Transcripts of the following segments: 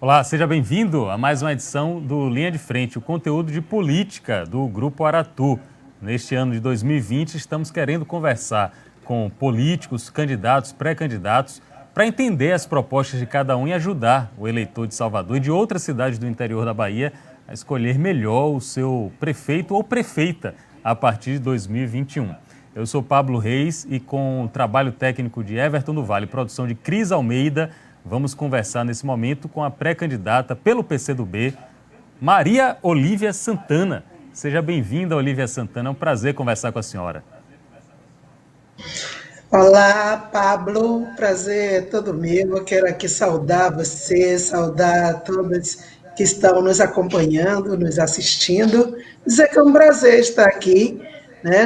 Olá, seja bem-vindo a mais uma edição do Linha de Frente, o conteúdo de política do Grupo Aratu. Neste ano de 2020, estamos querendo conversar com políticos, candidatos, pré-candidatos, para entender as propostas de cada um e ajudar o eleitor de Salvador e de outras cidades do interior da Bahia a escolher melhor o seu prefeito ou prefeita a partir de 2021. Eu sou Pablo Reis e, com o trabalho técnico de Everton do Vale, produção de Cris Almeida, vamos conversar nesse momento com a pré-candidata pelo PCdoB, Maria Olívia Santana. Seja bem-vinda, Olívia Santana. É um prazer conversar com a senhora. Olá, Pablo. Prazer é todo meu. Eu quero aqui saudar você, saudar todos que estão nos acompanhando, nos assistindo. Dizer que é um prazer estar aqui,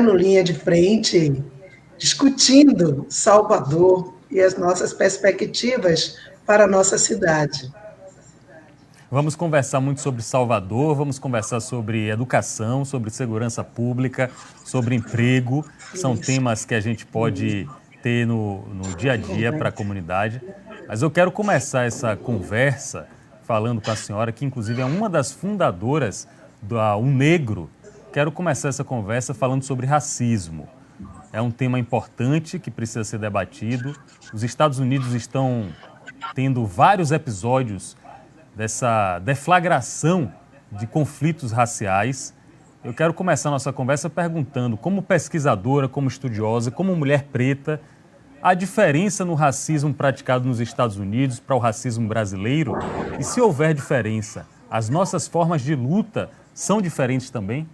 no Linha de Frente, discutindo Salvador e as nossas perspectivas para a nossa cidade. Vamos conversar muito sobre Salvador, vamos conversar sobre educação, sobre segurança pública, sobre emprego. São temas que a gente pode ter no dia a dia para a comunidade. Mas eu quero começar essa conversa falando com a senhora, que inclusive é uma das fundadoras da UNegro. Quero começar essa conversa falando sobre racismo. É um tema importante que precisa ser debatido. Os Estados Unidos estão tendo vários episódios dessa deflagração de conflitos raciais. Eu quero começar a nossa conversa perguntando, como pesquisadora, como estudiosa, como mulher preta, a diferença no racismo praticado nos Estados Unidos para o racismo brasileiro? E se houver diferença, as nossas formas de luta são diferentes também?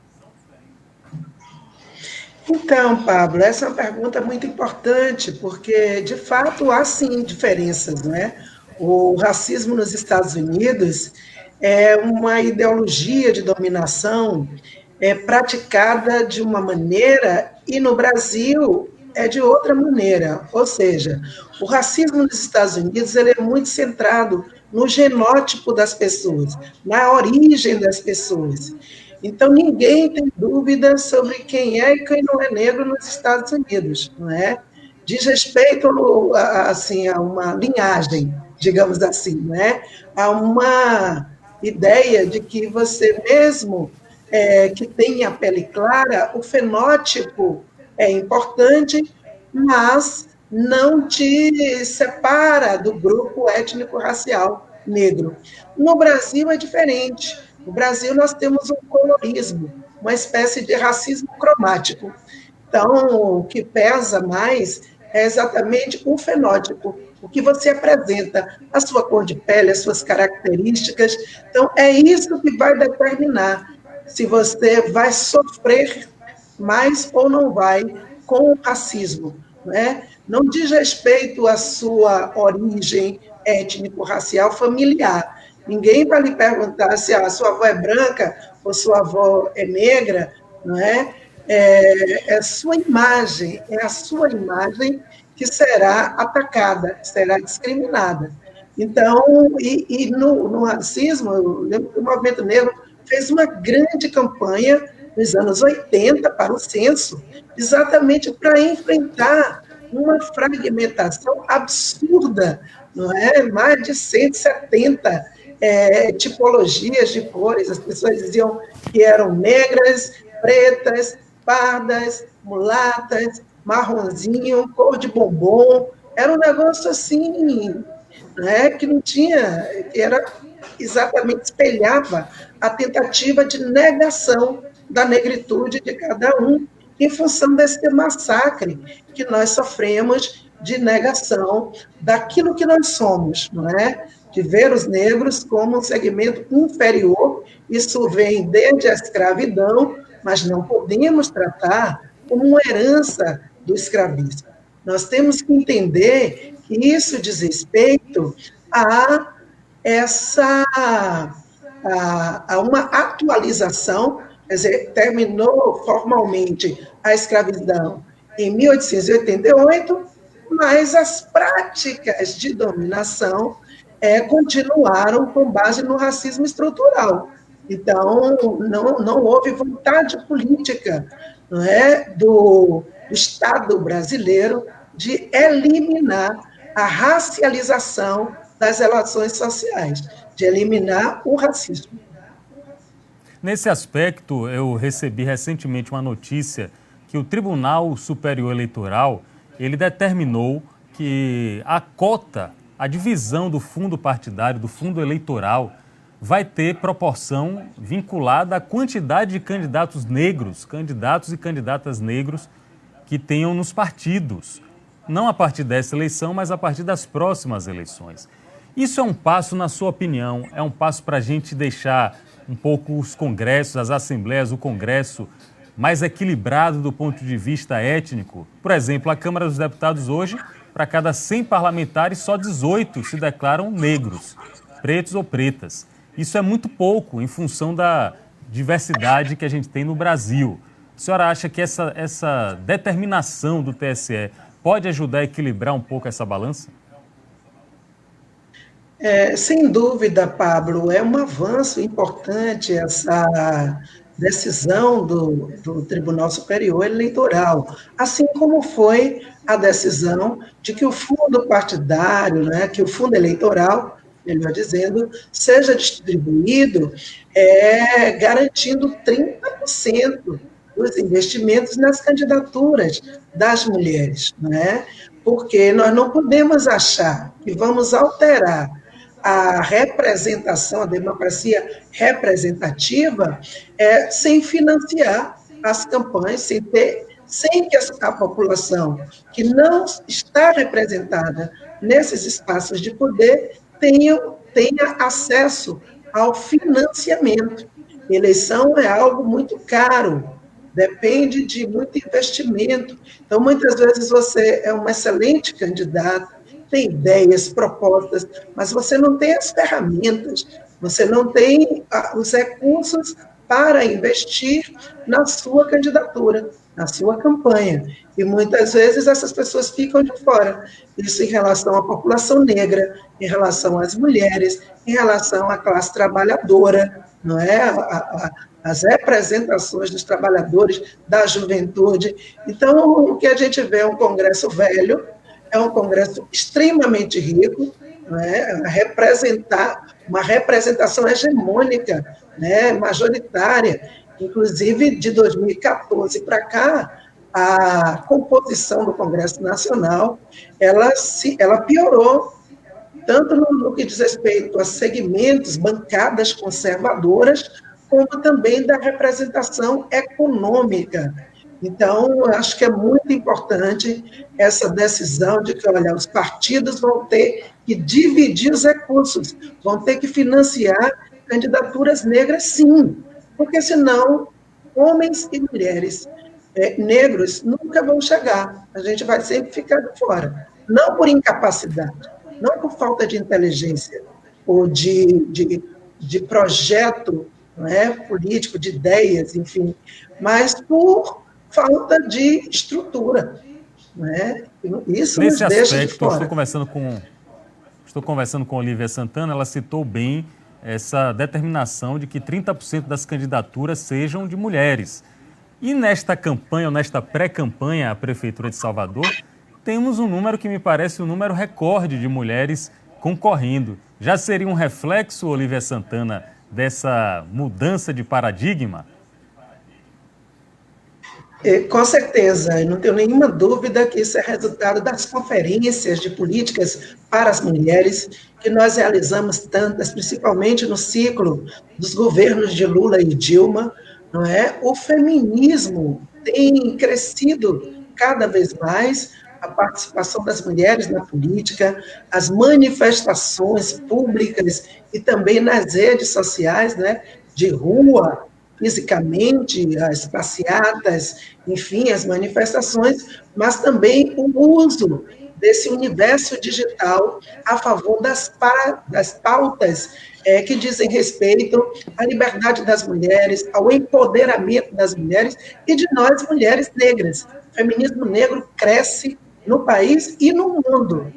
Então, Pablo, essa é uma pergunta muito importante, porque, de fato, há sim diferenças, não é? O racismo nos Estados Unidos é uma ideologia de dominação praticada de uma maneira e no Brasil é de outra maneira. Ou seja, o racismo nos Estados Unidos ele é muito centrado no genótipo das pessoas, na origem das pessoas. Então, ninguém tem dúvida sobre quem é e quem não é negro nos Estados Unidos, não é? Diz respeito assim, a uma linhagem, digamos assim, né? Há uma ideia de que você mesmo que tem a pele clara, o fenótipo é importante, mas não te separa do grupo étnico-racial negro. No Brasil é diferente. No Brasil nós temos um colorismo, uma espécie de racismo cromático. Então, o que pesa mais é exatamente o fenótipo, o que você apresenta, a sua cor de pele, as suas características. Então, é isso que vai determinar se você vai sofrer mais ou não vai com o racismo. Não diz respeito à sua origem étnico-racial familiar. Ninguém vai lhe perguntar se a sua avó é branca ou sua avó é negra, não é? É a sua imagem que será atacada, será discriminada. Então, no racismo, eu lembro que o movimento negro fez uma grande campanha nos anos 80 para o censo, exatamente para enfrentar uma fragmentação absurda, não é? Mais de 170 tipologias de cores. As pessoas diziam que eram negras, pretas, pardas, mulatas, marronzinho, cor de bombom. Era um negócio assim, que não tinha, que era exatamente, espelhava a tentativa de negação da negritude de cada um, em função desse massacre que nós sofremos de negação daquilo que nós somos, não é? De ver os negros como um segmento inferior. Isso vem desde a escravidão, mas não podemos tratar como uma herança do escravismo. Nós temos que entender que isso diz respeito a uma atualização, quer dizer, terminou formalmente a escravidão em 1888, mas as práticas de dominação continuaram com base no racismo estrutural. Então, não houve vontade política, não é, do Estado brasileiro de eliminar a racialização das relações sociais, de eliminar o racismo. Nesse aspecto, eu recebi recentemente uma notícia que o Tribunal Superior Eleitoral, ele determinou que a cota, a divisão do fundo partidário, do fundo eleitoral, vai ter proporção vinculada à quantidade de candidatos negros, candidatos e candidatas negros que tenham nos partidos. Não a partir dessa eleição, mas a partir das próximas eleições. Isso é um passo, na sua opinião, é um passo para a gente deixar um pouco os congressos, as assembleias, o Congresso mais equilibrado do ponto de vista étnico? Por exemplo, a Câmara dos Deputados hoje, para cada 100 parlamentares, só 18 se declaram negros, pretos ou pretas. Isso é muito pouco em função da diversidade que a gente tem no Brasil. A senhora acha que essa determinação do TSE pode ajudar a equilibrar um pouco essa balança? Sem dúvida, Pablo, é um avanço importante essa decisão do Tribunal Superior Eleitoral, assim como foi a decisão de que o fundo partidário, né, que o fundo eleitoral, melhor dizendo, seja distribuído garantindo 30% dos investimentos nas candidaturas das mulheres, né? Porque nós não podemos achar que vamos alterar a representação, a democracia representativa, sem financiar as campanhas, sem que a população que não está representada nesses espaços de poder tenha acesso ao financiamento. Eleição é algo muito caro, depende de muito investimento. Então, muitas vezes você é um excelente candidato, tem ideias, propostas, mas você não tem as ferramentas, você não tem os recursos para investir na sua candidatura, na sua campanha. E muitas vezes essas pessoas ficam de fora. Isso em relação à população negra, em relação às mulheres, em relação à classe trabalhadora, não é? As representações dos trabalhadores, da juventude. Então, o que a gente vê é um Congresso velho, é um Congresso extremamente rico, né, uma representação hegemônica, né, majoritária. Inclusive, de 2014 para cá, a composição do Congresso Nacional ela piorou, tanto no que diz respeito a segmentos, bancadas conservadoras, como também da representação econômica. Então, acho que é muito importante essa decisão de que, olha, os partidos vão ter que dividir os recursos, vão ter que financiar candidaturas negras, sim, porque senão homens e mulheres negros nunca vão chegar, a gente vai sempre ficar de fora, não por incapacidade, não por falta de inteligência ou de projeto, não é, político, de ideias, enfim, mas por falta de estrutura, né? Isso nesse nos deixa aspecto, de fora. Estou conversando com a Olívia Santana, ela citou bem essa determinação de que 30% das candidaturas sejam de mulheres. E nesta campanha, ou nesta pré-campanha à Prefeitura de Salvador, temos um número que me parece um número recorde de mulheres concorrendo. Já seria um reflexo, Olívia Santana, dessa mudança de paradigma? Com certeza, eu não tenho nenhuma dúvida que isso é resultado das conferências de políticas para as mulheres que nós realizamos tantas, principalmente no ciclo dos governos de Lula e Dilma, não é? O feminismo tem crescido cada vez mais, a participação das mulheres na política, as manifestações públicas e também nas redes sociais, né, de rua, fisicamente, as passeatas, enfim, as manifestações, mas também o uso desse universo digital a favor das pautas que dizem respeito à liberdade das mulheres, ao empoderamento das mulheres e de nós, mulheres negras. O feminismo negro cresce no país e no mundo.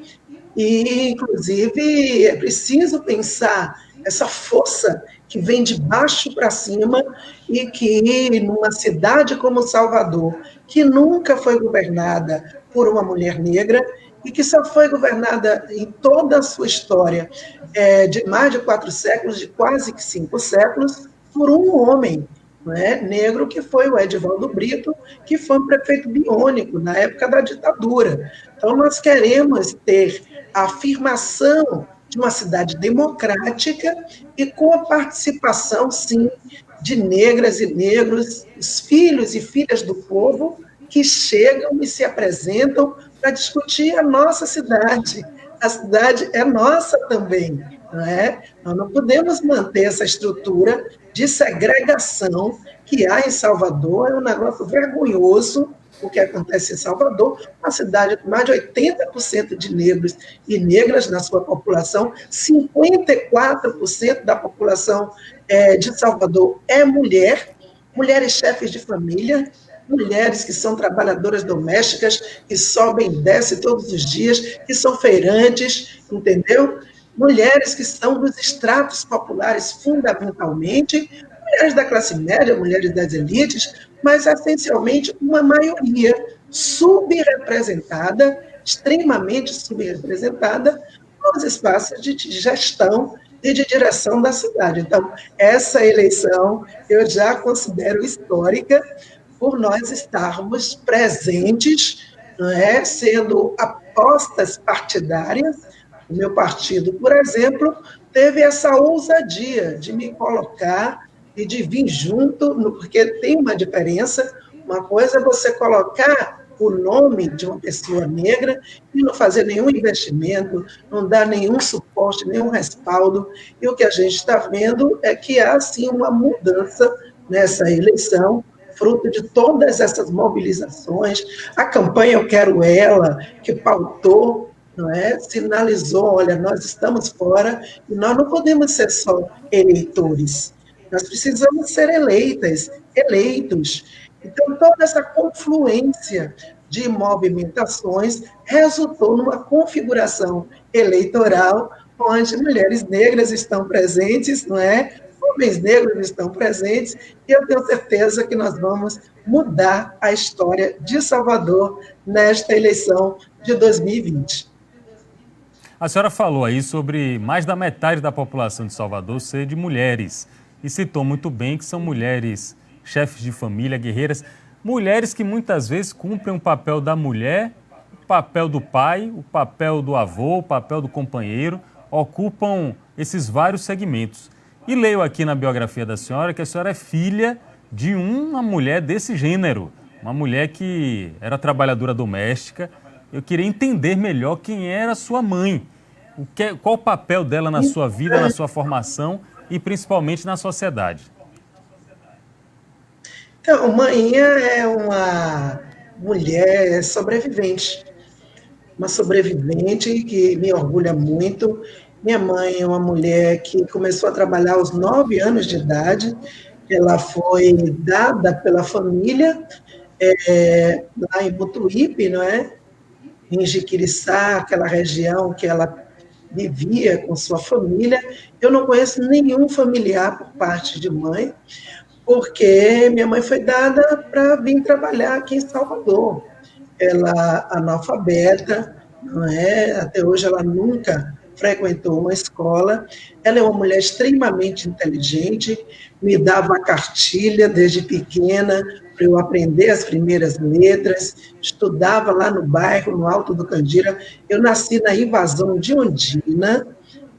E, inclusive, é preciso pensar essa força que vem de baixo para cima e que, numa cidade como Salvador, que nunca foi governada por uma mulher negra, e que só foi governada em toda a sua história, de mais de 4 séculos, de quase que 5 séculos, por um homem, né, negro, que foi o Edivaldo Brito, que foi um prefeito biônico na época da ditadura. Então, nós queremos ter a afirmação de uma cidade democrática e com a participação, sim, de negras e negros, os filhos e filhas do povo, que chegam e se apresentam para discutir a nossa cidade. A cidade é nossa também, não é? Nós não podemos manter essa estrutura de segregação que há em Salvador. É um negócio vergonhoso o que acontece em Salvador, uma cidade com mais de 80% de negros e negras na sua população, 54% da população de Salvador é mulher, mulheres chefes de família, mulheres que são trabalhadoras domésticas, que sobem e descem todos os dias, que são feirantes, entendeu? Mulheres que são dos estratos populares, fundamentalmente, mulheres da classe média, mulheres das elites, mas essencialmente uma maioria subrepresentada, extremamente subrepresentada, nos espaços de gestão e de direção da cidade. Então, essa eleição eu já considero histórica, por nós estarmos presentes, não é, sendo apostas partidárias. O meu partido, por exemplo, teve essa ousadia de me colocar e de vir junto, porque tem uma diferença. Uma coisa é você colocar o nome de uma pessoa negra e não fazer nenhum investimento, não dar nenhum suporte, nenhum respaldo. E o que a gente está vendo é que há, sim, uma mudança nessa eleição, fruto de todas essas mobilizações. A campanha Eu Quero Ela, que pautou, não é? Sinalizou, olha, nós estamos fora e nós não podemos ser só eleitores, nós precisamos ser eleitos. Então, toda essa confluência de movimentações resultou numa configuração eleitoral onde mulheres negras estão presentes, não é? Homens negros estão presentes, e eu tenho certeza que nós vamos mudar a história de Salvador nesta eleição de 2020. A senhora falou aí sobre mais da metade da população de Salvador ser de mulheres, e citou muito bem que são mulheres chefes de família, guerreiras, mulheres que muitas vezes cumprem o papel da mulher, o papel do pai, o papel do avô, o papel do companheiro, ocupam esses vários segmentos. E leio aqui na biografia da senhora que a senhora é filha de uma mulher desse gênero, uma mulher que era trabalhadora doméstica. Eu queria entender melhor quem era sua mãe, qual o papel dela na sua vida, na sua formação e principalmente na sociedade. Então, Mainha é uma mulher sobrevivente, uma sobrevivente que me orgulha muito. Minha mãe é uma mulher que começou a trabalhar aos 9 anos de idade. Ela foi dada pela família lá em Butuípe, não é? Em Jiquiriçá, aquela região que ela vivia com sua família. Eu não conheço nenhum familiar por parte de mãe, porque minha mãe foi dada para vir trabalhar aqui em Salvador. Ela analfabeta, não é? Até hoje ela nunca frequentou uma escola. Ela é uma mulher extremamente inteligente, me dava cartilha desde pequena para eu aprender as primeiras letras, estudava lá no bairro, no Alto do Candira. Eu nasci na invasão de Ondina,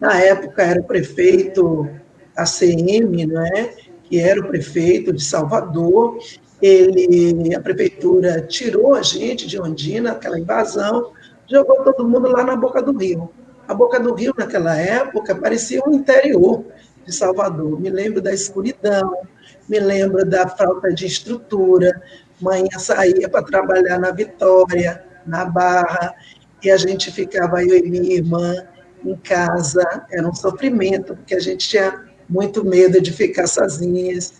na época era o prefeito ACM, não é? Que era o prefeito de Salvador. A prefeitura tirou a gente de Ondina, aquela invasão, jogou todo mundo lá na Boca do Rio. A Boca do Rio, naquela época, parecia um interior de Salvador. Me lembro da escuridão, me lembro da falta de estrutura. Mãe saía para trabalhar na Vitória, na Barra, e a gente ficava, eu e minha irmã, em casa. Era um sofrimento, porque a gente tinha muito medo de ficar sozinhas.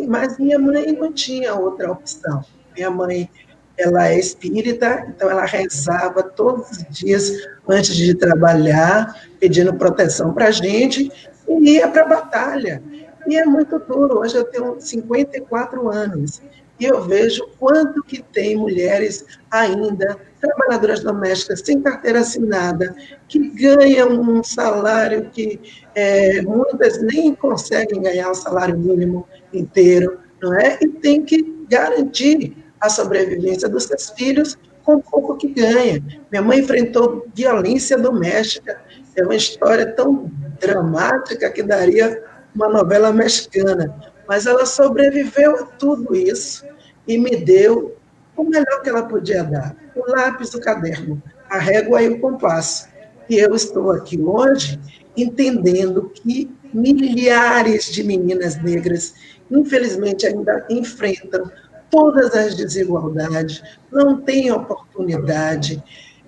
Mas minha mãe não tinha outra opção. Minha mãe, ela é espírita, então ela rezava todos os dias antes de trabalhar, pedindo proteção para a gente, e ia para a batalha. E é muito duro. Hoje eu tenho 54 anos, e eu vejo quanto que tem mulheres ainda, trabalhadoras domésticas sem carteira assinada, que ganham um salário que muitas nem conseguem ganhar o salário mínimo inteiro, não é? E tem que garantir a sobrevivência dos seus filhos com pouco que ganha. Minha mãe enfrentou violência doméstica, é uma história tão dramática que daria uma novela mexicana, mas ela sobreviveu a tudo isso e me deu o melhor que ela podia dar, o lápis, o caderno, a régua e o compasso. E eu estou aqui hoje entendendo que milhares de meninas negras, infelizmente, ainda enfrentam todas as desigualdades, não têm oportunidade.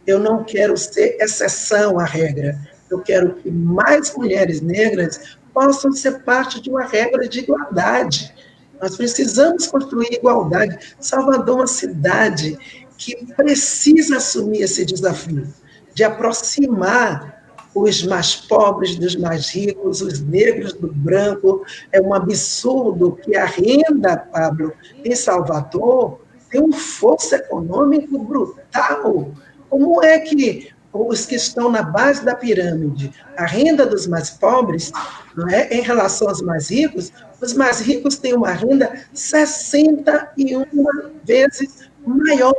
Eu não quero ser exceção à regra, eu quero que mais mulheres negras possam ser parte de uma regra de igualdade. Nós precisamos construir igualdade. Salvador é uma cidade que precisa assumir esse desafio de aproximar os mais pobres dos mais ricos, os negros do branco. É um absurdo que a renda, Pablo, em Salvador tem uma força econômica brutal. Como é que os que estão na base da pirâmide, a renda dos mais pobres, não é, em relação aos mais ricos, os mais ricos têm uma renda 61 vezes maior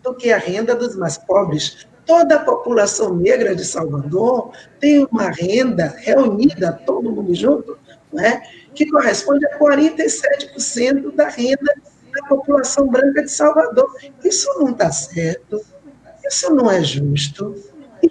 do que a renda dos mais pobres. Toda a população negra de Salvador tem uma renda reunida, todo mundo junto, né, que corresponde a 47% da renda da população branca de Salvador. Isso não está certo, isso não é justo.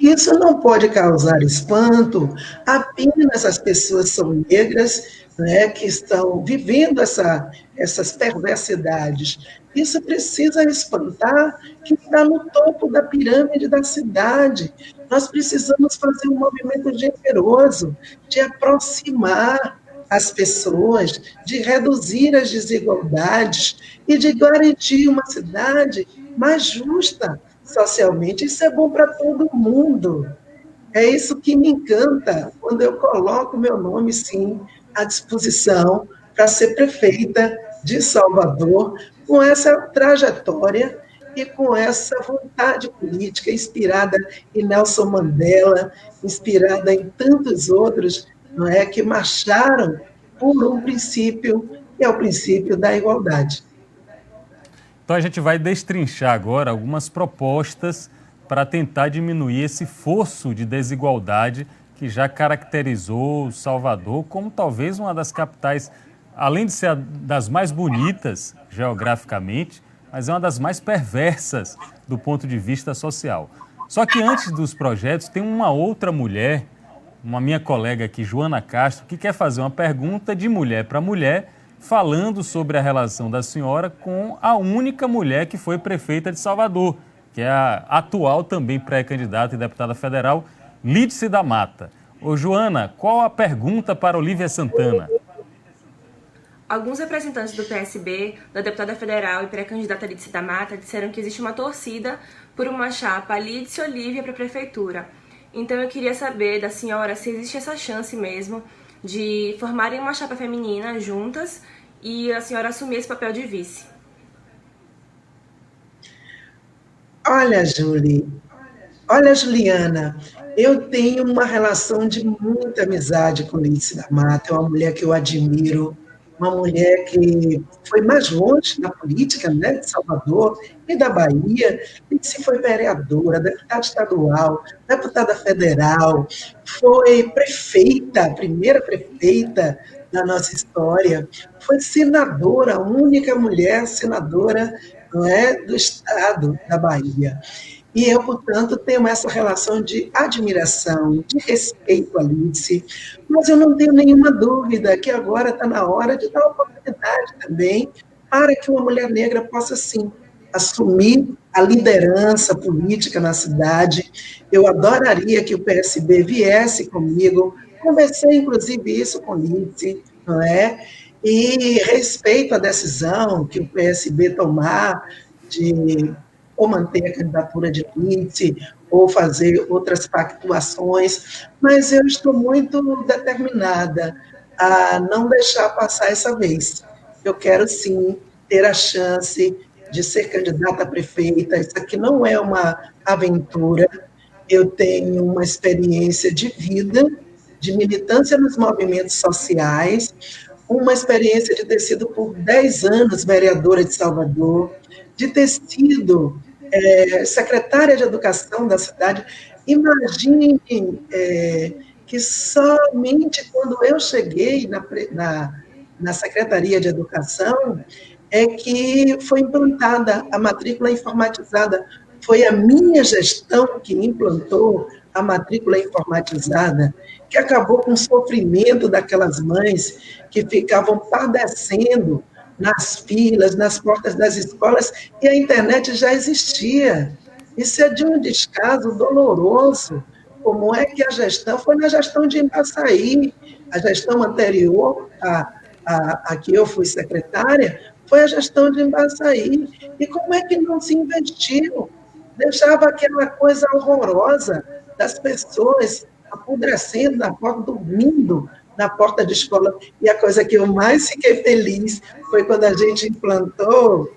E isso não pode causar espanto apenas as pessoas são negras, né, que estão vivendo essas perversidades. Isso precisa espantar quem está no topo da pirâmide da cidade. Nós precisamos fazer um movimento generoso de aproximar as pessoas, de reduzir as desigualdades e de garantir uma cidade mais justa socialmente. Isso é bom para todo mundo. É isso que me encanta quando eu coloco meu nome, sim, à disposição para ser prefeita de Salvador, com essa trajetória e com essa vontade política inspirada em Nelson Mandela, inspirada em tantos outros, não é, que marcharam por um princípio, que é o princípio da igualdade. Então a gente vai destrinchar agora algumas propostas para tentar diminuir esse fosso de desigualdade que já caracterizou Salvador como talvez uma das capitais, além de ser das mais bonitas geograficamente, mas é uma das mais perversas do ponto de vista social. Só que antes dos projetos tem uma outra mulher, uma minha colega aqui, Joana Castro, que quer fazer uma pergunta de mulher para mulher, falando sobre a relação da senhora com a única mulher que foi prefeita de Salvador, que é a atual também pré-candidata e deputada federal, Lídice da Mata. Ô Joana, qual a pergunta para Olívia Santana? Alguns representantes do PSB, da deputada federal e pré-candidata Lídice da Mata, disseram que existe uma torcida por uma chapa Lídice Olívia para a prefeitura. Então eu queria saber da senhora se existe essa chance mesmo de formarem uma chapa feminina juntas e a senhora assumir esse papel de vice. Olha, Juliana, eu tenho uma relação de muita amizade com Lídice da Mata, é uma mulher que eu admiro, uma mulher que foi mais longe na política, né, de Salvador e da Bahia. Lídice foi vereadora, deputada estadual, deputada federal, foi prefeita, a primeira prefeita da nossa história, foi senadora, a única mulher senadora, não é, do estado da Bahia. E eu, portanto, tenho essa relação de admiração, de respeito a Lídice, mas eu não tenho nenhuma dúvida que agora está na hora de dar oportunidade também para que uma mulher negra possa, sim, assumir a liderança política na cidade. Eu adoraria que o PSB viesse comigo, conversei, inclusive, isso com Lídice, não é? E respeito a decisão que o PSB tomar de ou manter a candidatura de Lídice, ou fazer outras pactuações, mas eu estou muito determinada a não deixar passar essa vez. Eu quero, sim, ter a chance de ser candidata a prefeita. Isso aqui não é uma aventura. Eu tenho uma experiência de vida, de militância nos movimentos sociais, uma experiência de ter sido por 10 anos vereadora de Salvador, de ter sido secretária de Educação da cidade. Imagine que somente quando eu cheguei na Secretaria de Educação é que foi implantada a matrícula informatizada. Foi a minha gestão que implantou a matrícula informatizada, que acabou com o sofrimento daquelas mães que ficavam padecendo nas filas, nas portas das escolas, e a internet já existia. Isso é de um descaso doloroso. Como é que a gestão, foi na gestão de Embaçaí, a gestão anterior a que eu fui secretária, foi a gestão de Embaçaí. E como é que não se investiu? Deixava aquela coisa horrorosa das pessoas apodrecendo na porta, dormindo na porta de escola. E a coisa que eu mais fiquei feliz foi quando a gente implantou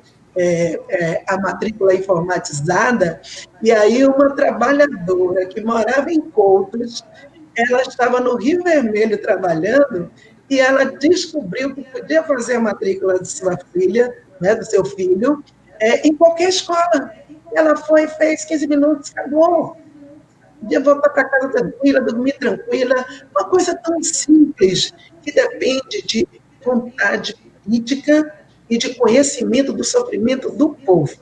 a matrícula informatizada, e aí uma trabalhadora que morava em Coutos, ela estava no Rio Vermelho trabalhando, e ela descobriu que podia fazer a matrícula de sua filha, né, do seu filho, em qualquer escola. Ela foi, fez 15 minutos, acabou. Podia voltar para casa tranquila, dormir tranquila, uma coisa tão simples, que depende de vontade política e de conhecimento do sofrimento do povo.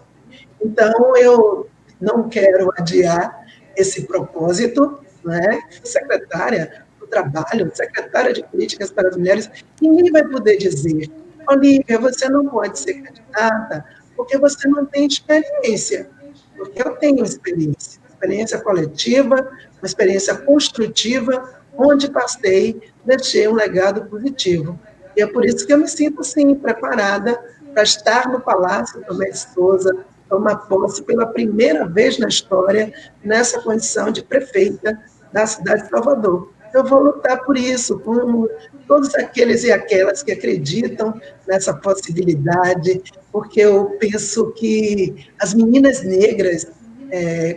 Então, eu não quero adiar esse propósito, né? Secretária do Trabalho, secretária de Políticas para as Mulheres, ninguém vai poder dizer: Olívia, você não pode ser candidata porque você não tem experiência. Porque eu tenho experiência coletiva, uma experiência construtiva, onde passei, deixei um legado positivo. E é por isso que eu me sinto, sim, preparada para estar no Palácio Tomé de Souza, tomar posse pela primeira vez na história, nessa condição de prefeita da cidade de Salvador. Eu vou lutar por isso, como todos aqueles e aquelas que acreditam nessa possibilidade, porque eu penso que as meninas negras,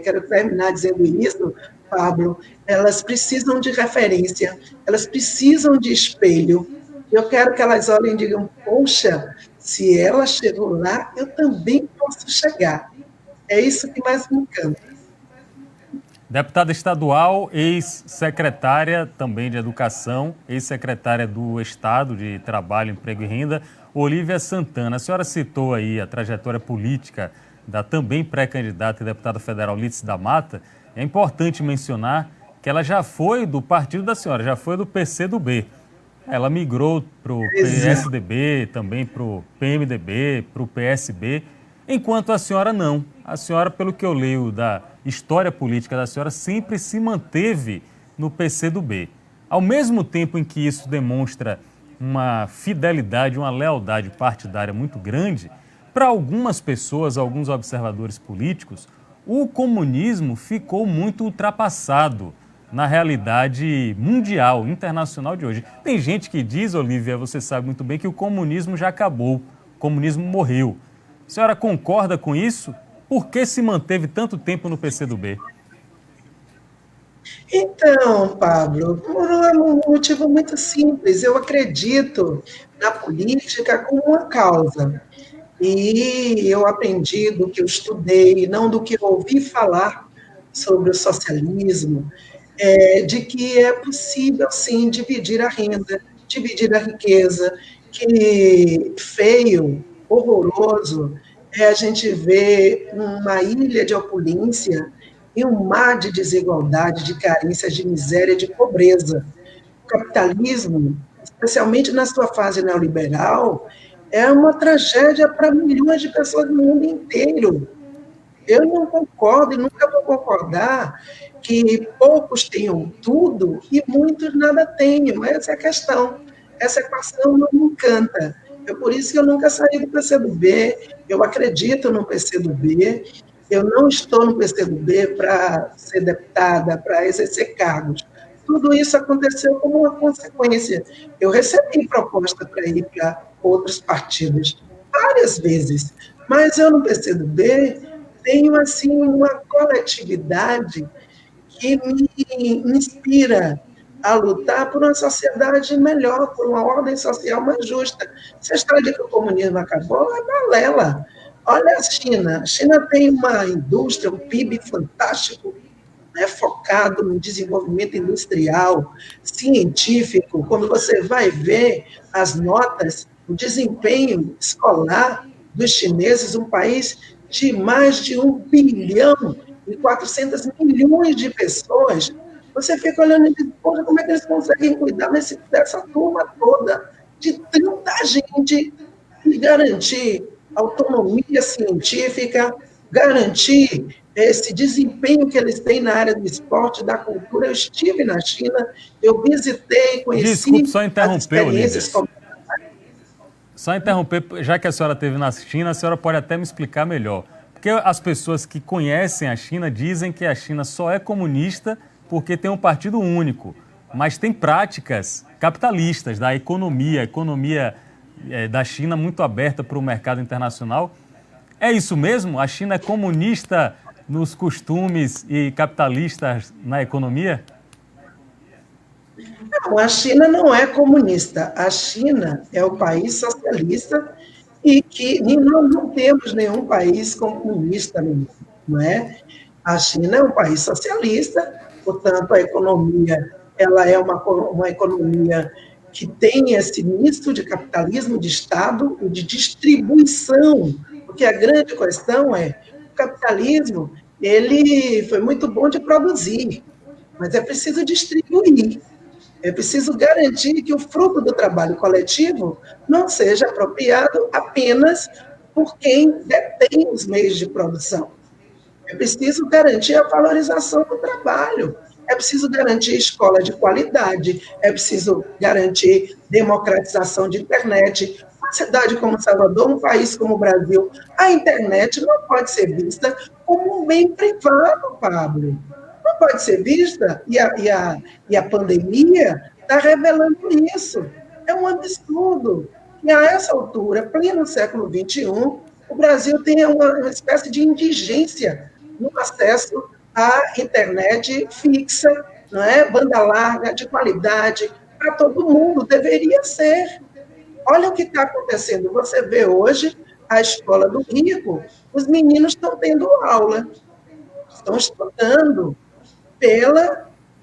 quero terminar dizendo isso, Pablo, elas precisam de referência, elas precisam de espelho. Eu quero que elas olhem e digam: poxa, se ela chegou lá, eu também posso chegar. É isso que mais me encanta. Deputada estadual, ex-secretária também de Educação, ex-secretária do Estado de Trabalho, Emprego e Renda, Olívia Santana. A senhora citou aí a trajetória política da também pré-candidata e deputada federal Lídice da Mata. É importante mencionar que ela já foi do partido da senhora, já foi do PCdoB. Ela migrou para o PSDB, também para o PMDB, para o PSB, enquanto a senhora não. A senhora, pelo que eu leio da história política da senhora, sempre se manteve no PCdoB. Ao mesmo tempo em que isso demonstra uma fidelidade, uma lealdade partidária muito grande, para algumas pessoas, alguns observadores políticos, o comunismo ficou muito ultrapassado na realidade mundial, internacional de hoje. Tem gente que diz, Olívia, você sabe muito bem, que o comunismo já acabou, o comunismo morreu. A senhora concorda com isso? Por que se manteve tanto tempo no PCdoB? Então, Pablo, por um motivo muito simples. Eu acredito na política como uma causa. E eu aprendi do que eu estudei, não do que eu ouvi falar sobre o socialismo, de que é possível, sim, dividir a renda, dividir a riqueza, que feio, horroroso, a gente vê uma ilha de opulência e um mar de desigualdade, de carência, de miséria, de pobreza. O capitalismo, especialmente na sua fase neoliberal, é uma tragédia para milhões de pessoas no mundo inteiro. Eu não concordo e nunca vou concordar que poucos tenham tudo e muitos nada tenham. Essa é a questão. Essa equação não me encanta. É por isso que eu nunca saí do PCdoB. Eu acredito no PCdoB. Eu não estou no PCdoB para ser deputada, para exercer cargos. Tudo isso aconteceu como uma consequência. Eu recebi proposta para ir para outros partidos. várias vezes, mas eu no PCdoB tenho assim uma coletividade que me inspira a lutar por uma sociedade melhor, por uma ordem social mais justa. Essa história de que o comunismo acabou é balela. Olha a China tem uma indústria, um PIB fantástico, né, focado no desenvolvimento industrial, científico. Quando você vai ver as notas, o desempenho escolar dos chineses, um país de mais de 1,4 bilhão de pessoas, você fica olhando e diz, poxa, como é que eles conseguem cuidar dessa turma toda, de tanta gente, e garantir autonomia científica, garantir esse desempenho que eles têm na área do esporte, da cultura. Eu estive na China, eu visitei, conheci Desculpe, só as interromper, experiências. Só interromper, já que a senhora esteve na China, a senhora pode até me explicar melhor. Porque as pessoas que conhecem a China dizem que a China só é comunista porque tem um partido único, mas tem práticas capitalistas da economia, a economia da China muito aberta para o mercado internacional. É isso mesmo? A China é comunista nos costumes e capitalista na economia? Não, a China não é comunista. A China é o país socialista e que nós não temos nenhum país comunista, não é? A China é um país socialista, portanto, a economia ela é uma economia que tem esse misto de capitalismo de Estado e de distribuição, porque a grande questão é o capitalismo ele foi muito bom de produzir, mas é preciso distribuir. É preciso garantir que o fruto do trabalho coletivo não seja apropriado apenas por quem detém os meios de produção. É preciso garantir a valorização do trabalho, é preciso garantir escola de qualidade, é preciso garantir democratização de internet. Uma cidade como Salvador, um país como o Brasil, a internet não pode ser vista como um bem privado, Pablo. Não pode ser vista, e a pandemia está revelando isso. É um absurdo que, a essa altura, pleno século XXI, o Brasil tenha uma espécie de indigência no acesso à internet fixa, não é? Banda larga, de qualidade, para todo mundo, deveria ser. Olha o que está acontecendo. Você vê hoje a escola do rico, os meninos estão tendo aula, estão estudando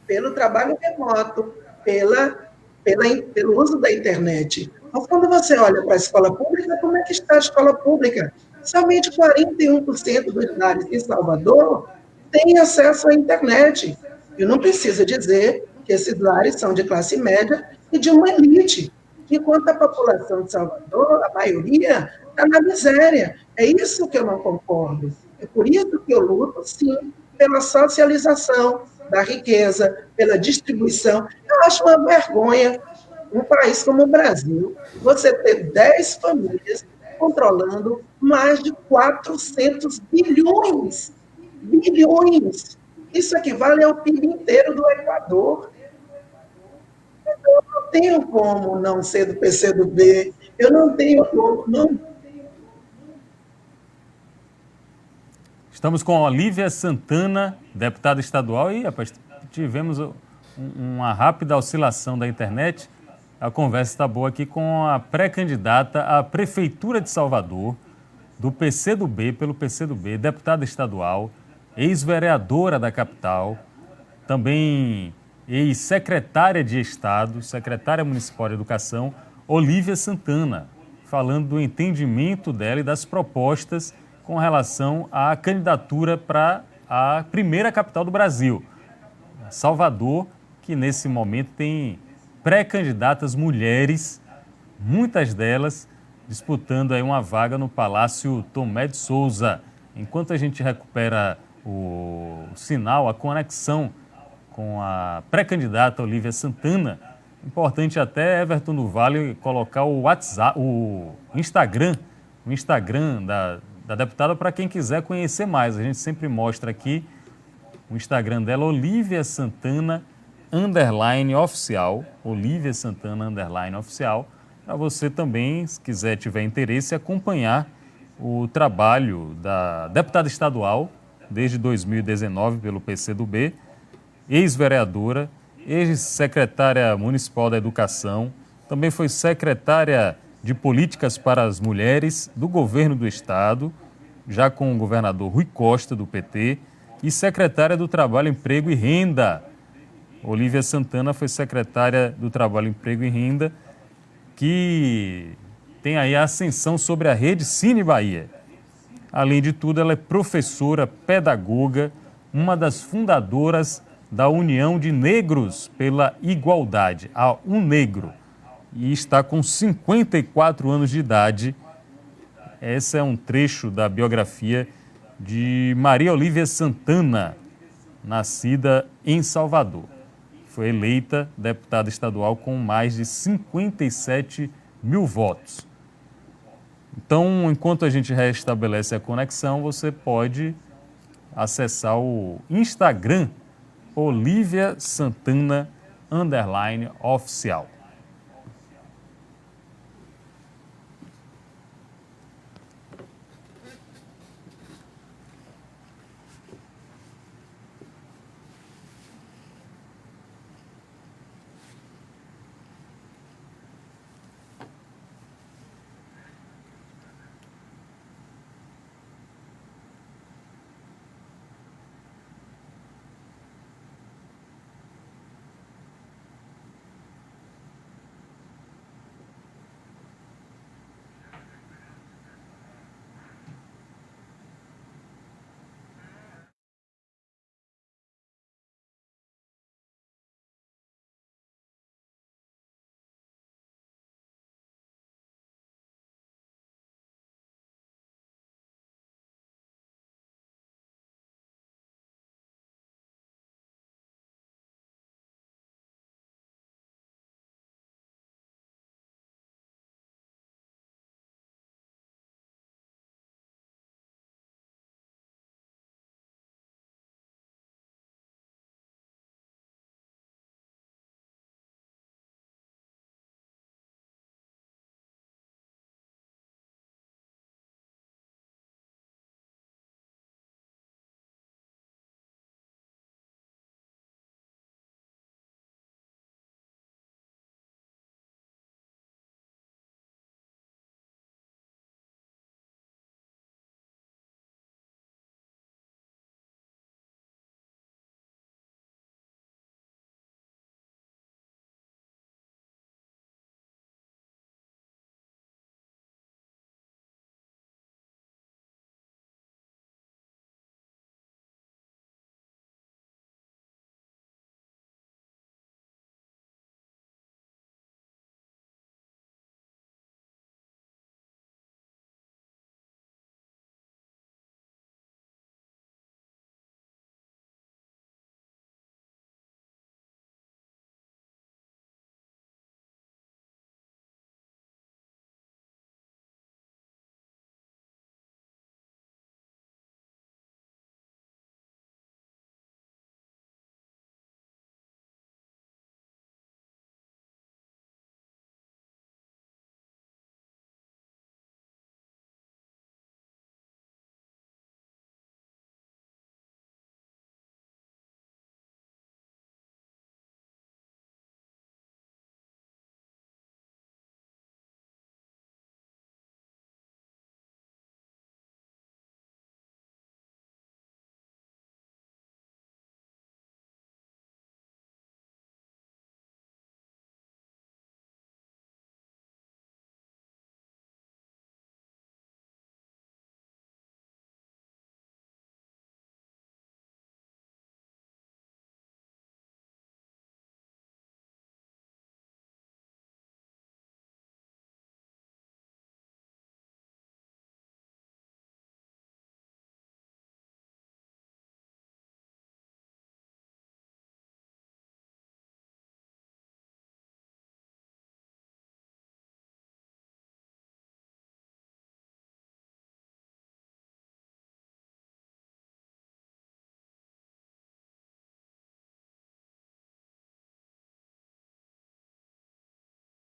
pelo trabalho remoto, pelo uso da internet. Mas quando você olha para a escola pública, como é que está a escola pública? Somente 41% dos lares em Salvador têm acesso à internet. Eu não preciso dizer que esses lares são de classe média e de uma elite, enquanto a população de Salvador, a maioria, está na miséria. É isso que eu não concordo. É por isso que eu luto, sim, pela socialização da riqueza, pela distribuição. Eu acho uma vergonha, um país como o Brasil, você ter 10 famílias controlando mais de 400 bilhões. Bilhões. Isso equivale ao PIB inteiro do Equador. Então, eu não tenho como não ser do PCdoB, eu não tenho como não. Estamos com a Olívia Santana, deputada estadual, e rapaz, tivemos uma rápida oscilação da internet. A conversa está boa aqui com a pré-candidata à Prefeitura de Salvador, do PCdoB, pelo PCdoB, deputada estadual, ex-vereadora da capital, também ex-secretária de Estado, secretária municipal de Educação, Olívia Santana, falando do entendimento dela e das propostas com relação à candidatura para a primeira capital do Brasil, Salvador, que nesse momento tem pré-candidatas mulheres, muitas delas disputando aí uma vaga no Palácio Tomé de Souza. Enquanto a gente recupera o sinal, a conexão com a pré-candidata Olívia Santana, importante até, Everton do Vale, colocar o WhatsApp, o Instagram da deputada para quem quiser conhecer mais. A gente sempre mostra aqui o Instagram dela, Olívia Santana _oficial, Olívia Santana _oficial, para você também, se quiser, tiver interesse, acompanhar o trabalho da deputada estadual, desde 2019, pelo PCdoB, ex-vereadora, ex-secretária municipal da Educação, também foi secretária de Políticas para as Mulheres do governo do Estado, já com o governador Rui Costa, do PT, e secretária do Trabalho, Emprego e Renda. Olívia Santana foi secretária do Trabalho, Emprego e Renda, que tem aí a ascensão sobre a rede Cine Bahia. Além de tudo, ela é professora, pedagoga, uma das fundadoras da União de Negros pela Igualdade, a UNegro, e está com 54 anos de idade. Esse é um trecho da biografia de Maria Olívia Santana, nascida em Salvador. Foi eleita deputada estadual com mais de 57 mil votos. Então, enquanto a gente restabelece a conexão, você pode acessar o Instagram Olívia Santana _oficial.